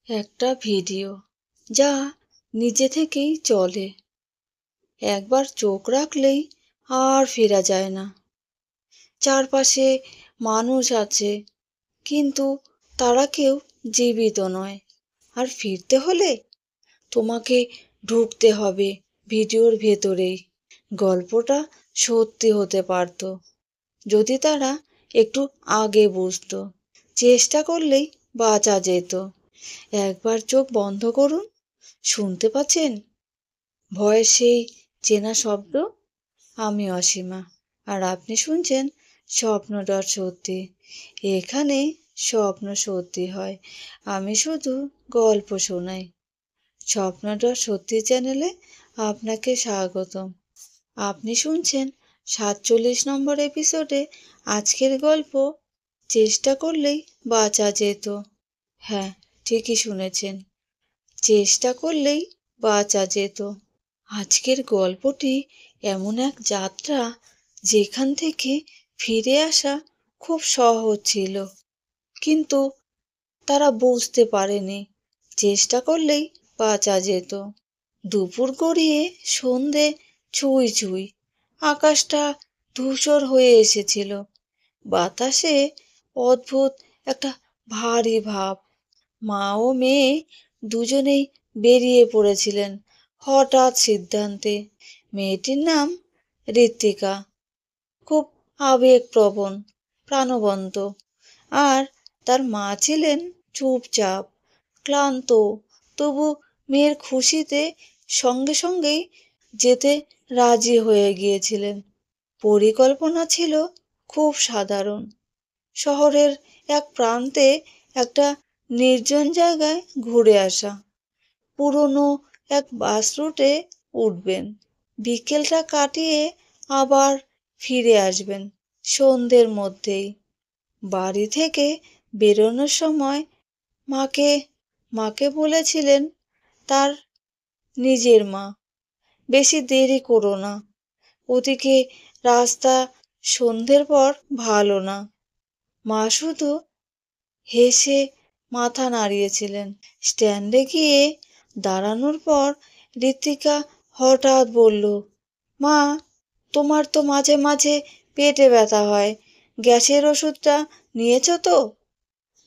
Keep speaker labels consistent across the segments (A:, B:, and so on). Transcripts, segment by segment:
A: একটা ভিডিও যা নিজে থেকেই চলে, একবার চোখ রাখলেই আর ফেরা যায় না। চারপাশে মানুষ আছে, কিন্তু তারা কেউ জীবিত নয়। আর ফিরতে হলে তোমাকে ঢুকতে হবে ভিডিওর ভেতরেই। গল্পটা সত্যি হতে পারত যদি তারা একটু আগে বুঝতো। চেষ্টা করলেই বাঁচা যেত। একবার চোখ বন্ধ করুন। শুনতে পাচ্ছেন ভয়ের সেই চেনা শব্দ? আমি অসীমা, আর আপনি শুনছেন স্বপ্ন.সত্যি। এখানে স্বপ্ন সত্যি হয়, আমি শুধু গল্প শোনাই। স্বপ্ন.সত্যি চ্যানেলে আপনাকে স্বাগতম। আপনি শুনছেন 47 নম্বর এপিসোডে আজকের গল্প, চেষ্টা করলেই বাঁচা যেত। হ্যাঁ, ঠিকই শুনেছেন, চেষ্টা করলেই বাঁচা যেত। আজকের গল্পটি এমন এক যাত্রা যেখান থেকে ফিরে আসা খুব সহজ ছিল, কিন্তু তারা বুঝতে পারেনি চেষ্টা করলেই বাঁচা যেত। দুপুর গড়িয়ে সন্ধে ছুঁই ছুঁই, আকাশটা ধূসর হয়ে এসেছিল। বাতাসে অদ্ভুত একটা ভারী ভাব। মা ও মেয়ে দুজনেই বেরিয়ে পড়েছিলেন হঠাৎ সিদ্ধান্তে। মেয়েটির নাম ঋত্বিকা, খুব আবেগপ্রবণ, প্রাণবন্ত। আর তার মা ছিলেন চুপচাপ, ক্লান্ত, তবু মেয়ের খুশিতে সঙ্গে সঙ্গেই যেতে রাজি হয়ে গিয়েছিলেন। পরিকল্পনা ছিল খুব সাধারণ। শহরের এক প্রান্তে একটা নির্জন জায়গায় ঘুরে আসা। পুরনো এক বাস রুটে উঠবেন, বিকেলটা কাটিয়ে আবার ফিরে আসবেন সন্ধ্যের মধ্যেই। বাড়ি থেকে বেরোনোর সময় মাকে মাকে বলেছিলেন তার নিজের মা, বেশি দেরি করো না, ওদিকে রাস্তা সন্ধ্যের পর ভালো না। মা শুধু হেসে মাথা নাড়িয়েছিলেন। স্ট্যান্ডে গিয়ে দাঁড়ানোর পর ঋত্বিকা হঠাৎ বলল, মা, তোমার তো মাঝে মাঝে পেটে ব্যথা হয়, গ্যাসের ওষুধটা নিয়েছো তো?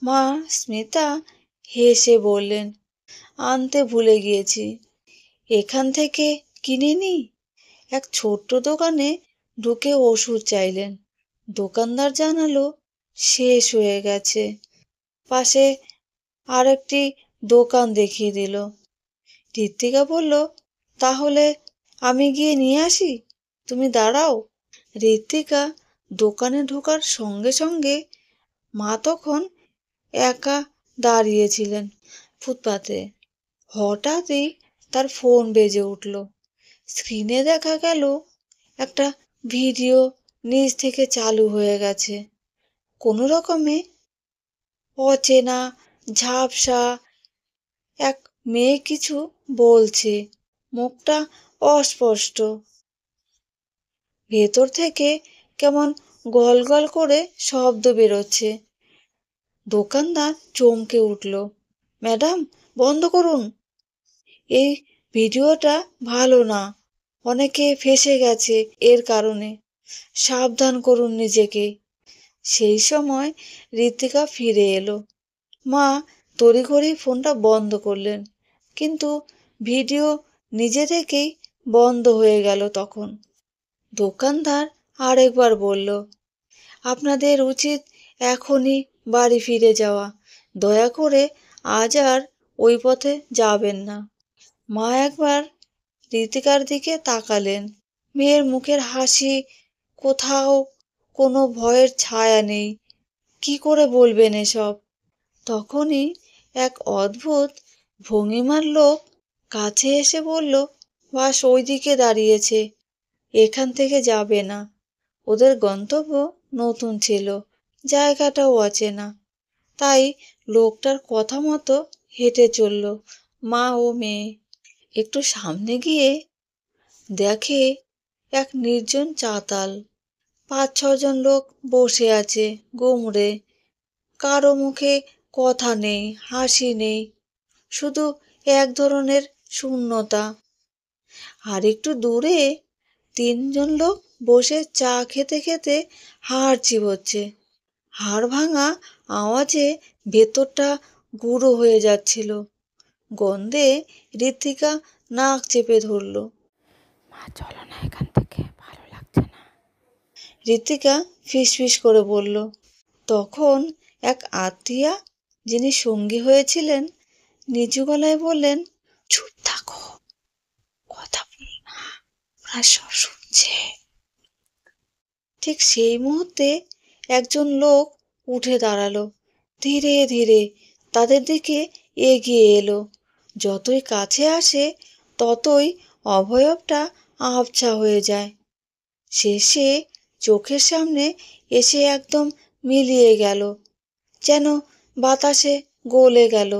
A: মা স্মিতা হেসে বললেন, আনতে ভুলে গিয়েছি। এখান থেকে কিনে নি। এক ছোট্ট দোকানে ঢুকে ওষুধ চাইলেন। দোকানদার জানালো শেষ হয়ে গেছে। পাশে আরেকটি দোকান দেখিয়ে দিল। ঋত্বিকা বলল, তাহলে আমি গিয়ে নিয়ে আসি, তুমি দাঁড়াও। ঋত্বিকা দোকানে ঢোকার সঙ্গে সঙ্গে মা তখন একা দাঁড়িয়েছিলেন ফুটপাতে। হঠাৎই তার ফোন বেজে উঠল। স্ক্রিনে দেখা গেল একটা ভিডিও নিচ থেকে চালু হয়ে গেছে। কোনো রকমে অচেনা ঝাপসা এক মেয়ে কিছু বলছে, মুখটা অস্পষ্ট। ভেতর থেকে কেমন গল গল করে শব্দ বেরোচ্ছে। দোকানদার চমকে উঠল, ম্যাডাম, বন্ধ করুন, এই ভিডিওটা ভালো না, অনেকে ফেঁসে গেছে এর কারণে, সাবধান করুন নিজেকে। সেই সময় ঋত্বিকা ফিরে এলো। মা তড়িঘড়ি ফোনটা বন্ধ করলেন, কিন্তু ভিডিও নিজে থেকেই বন্ধ হয়ে গেল তখন। দোকানদার আরেকবার বলল, আপনাদের উচিত এখনই বাড়ি ফিরে যাওয়া, দয়া করে আজ আর ওই পথে যাবেন না। মা একবার ঋতিকার দিকে তাকালেন। মেয়ের মুখের হাসি, কোথাও কোনো ভয়ের ছায়া নেই। কি করে বলবেন এসব? তখনই এক অদ্ভুত ভঙ্গিমার লোক কাছে এসে বলল, বাস ওইদিকে দাঁড়িয়েছে, এখান থেকে যাবে না। ওদের গন্তব্য নতুন ছিল, জায়গাটাও অচেনা, তাই লোকটার কথা মতো হেঁটে চলল মা ও মেয়ে। একটু সামনে গিয়ে দেখে এক নির্জন চাতাল। 5-6 জন লোক বসে আছে গুমড়ে। কারো মুখে কথা নেই, হাসি নেই, শুধু এক ধরনের শূন্যতা। আর একটু দূরে তিনজন লোক বসে চা খেতে খেতে হাড় চিবোচ্ছে। হাড় ভাঙা আওয়াজে ভেতরটা গুঁড়ো হয়ে যাচ্ছিল। গন্ধে ঋত্বিকা নাক চেপে ধরল।
B: মা চলো না এখান থেকে, ভালো লাগছে না।
A: ঋত্বিকা ফিসফিস করে বলল। তখন এক আত্মীয়া, যিনি সঙ্গী হয়েছিলেন, নিচু গলায় বললেন, চুপ থাকো, কথা বলো না, ওরা সব শুনছে। ঠিক সেই মুহূর্তে একজন লোক উঠে দাঁড়ালো, ধীরে ধীরে তাদের দিকে এগিয়ে এলো। যতই কাছে আসে ততই অবয়বটা আবছা হয়ে যায়। শেষে চোখের সামনে এসে একদম মিলিয়ে গেল, যেন বাতাসে গলে গেল।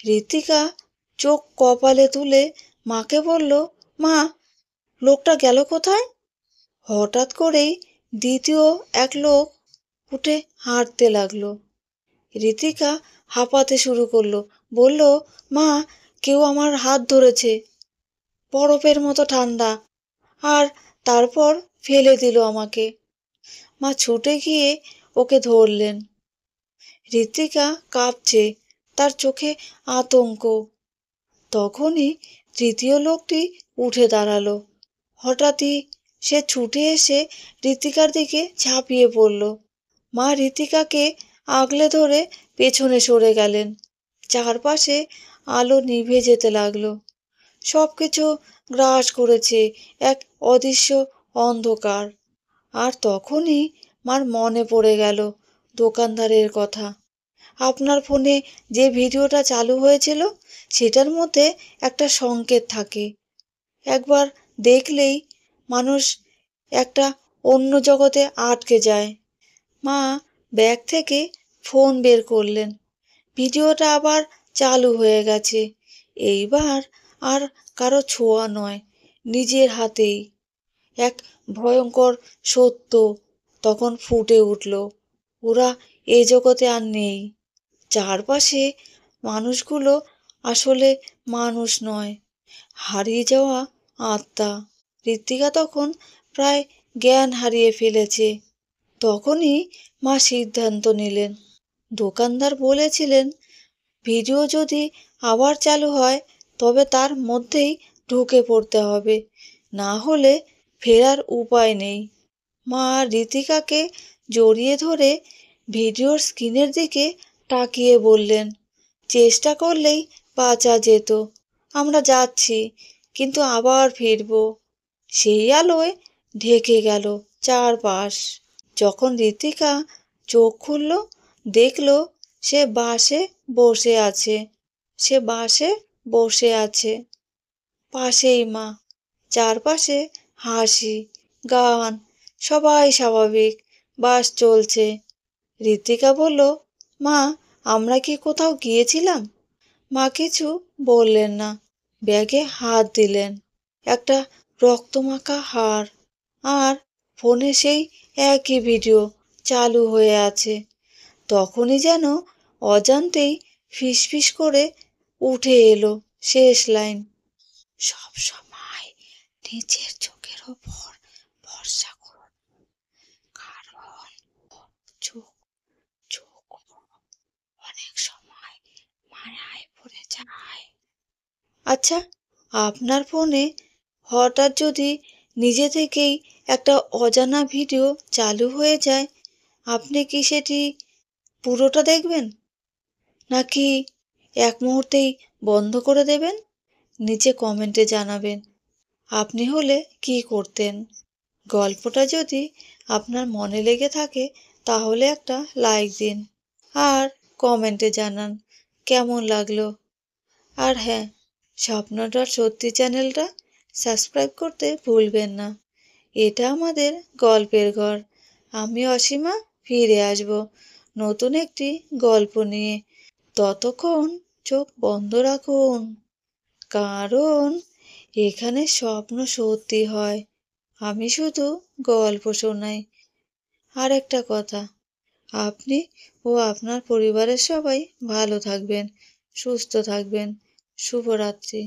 A: ঋতিকা চোখ কপালে তুলে মাকে বলল, মা, লোকটা গেল কোথায়? হঠাৎ করেই দ্বিতীয় এক লোক উঠে হাঁটতে লাগলো। ঋতিকা হাঁপাতে শুরু করলো, বলল, মা, কেউ আমার হাত ধরেছে, বরফের মতো ঠান্ডা, আর তারপর ফেলে দিল আমাকে। মা ছুটে গিয়ে ওকে ধরলেন। ঋতিকা কাঁপছে, তার চোখে আতঙ্ক। তখনই তৃতীয় লোকটি উঠে দাঁড়ালো। হঠাৎই সে ছুটে এসে ঋতিকার দিকে ঝাঁপিয়ে পড়ল। মা ঋতিকাকে আগলে ধরে পেছনে সরে গেলেন। চারপাশে আলো নিভে যেতে লাগলো। সবকিছু গ্রাস করেছে এক অদৃশ্য অন্ধকার। আর তখনই মার মনে পড়ে গেল দোকানদারের কথা। আপনার ফোনে যে ভিডিওটা চালু হয়েছিল সেটার মধ্যে একটা সংকেত থাকে, একবার দেখলেই মানুষ একটা অন্য জগতে আটকে যায়। মা ব্যাগ থেকে ফোন বের করলেন। ভিডিওটা আবার চালু হয়ে গেছে। এইবার আর কারো ছোঁয়া নয়, নিজের হাতেই এক ভয়ঙ্কর সত্য তখন ফুটে উঠল। ওরা এ জগতে আর নেই। চারপাশে মানুষগুলো আসলে মানুষ নয়, হারিয়ে যাওয়া আত্মা। ঋত্বিকা তখন প্রায় জ্ঞান হারিয়ে ফেলেছে। তখনই মা সিদ্ধান্ত নিলেন। দোকানদার বলেছিলেন, ভিডিও যদি আবার চালু হয় তবে তার মধ্যেই ঢুকে পড়তে হবে, না হলে ফেরার উপায় নেই। মা ঋতিকাকে জড়িয়ে ধরে ভিডিওর স্ক্রিনের দিকে তাকিয়ে বললেন, চেষ্টা করলেই বাঁচা যেত। আমরা যাচ্ছি, কিন্তু আবার ফিরব। সেই আলোয় ঢেকে গেল চারপাশ। যখন ঋতিকা চোখ খুলল, দেখল সে বাসে বসে আছে। সে বাসে বসে আছে, পাশেই মা। চারপাশে হাসি, গান, সবাই স্বাভাবিক, বাস চলছে। ঋতিকা বলল, মা, আমরা কি কোথাও গিয়েছিলাম? মা কিছু বললেন না, ব্যাগে হাত দিলেন। একটা রক্তমাখা হাড়, আর ফোনে সেই একই ভিডিও চালু হয়ে আছে। তখনই যেন অজান্তেই ফিসফিস করে উঠে এলো শেষ লাইন, সব সময় নিজের চোখের ওপর ভরসা করুন, কারণ চোখ চোখ অনেক সময় মায়ায় পড়ে যায়। আচ্ছা, আপনার ফোনে হঠাৎ যদি নিজে থেকেই একটা অজানা ভিডিও চালু হয়ে যায়, আপনি কি সেটি পুরোটা দেখবেন, নাকি এক মুহূর্তেই বন্ধ করে দেবেন? নিচে কমেন্টে জানাবেন। আপনি হলে কি করতেন? গল্পটা যদি আপনার মনে লেগে থাকে তাহলে একটা লাইক দিন, আর কমেন্টে জানান কেমন লাগলো। আর হ্যাঁ, স্বপ্নটার সত্যি চ্যানেলটা সাবস্ক্রাইব করতে ভুলবেন না। এটা আমাদের গল্পের ঘর। আমি অসীমা ফিরে আসব নতুন একটি গল্প নিয়ে। ততক্ষণ চোখ বন্ধ রাখুন, কারণ এখানে স্বপ্ন সত্যি হয়। আমি শুধু গল্প শোনাই। আর একটা কথা, আপনি ও আপনার পরিবারের সবাই ভালো থাকবেন, সুস্থ থাকবেন। শুভরাত্রি।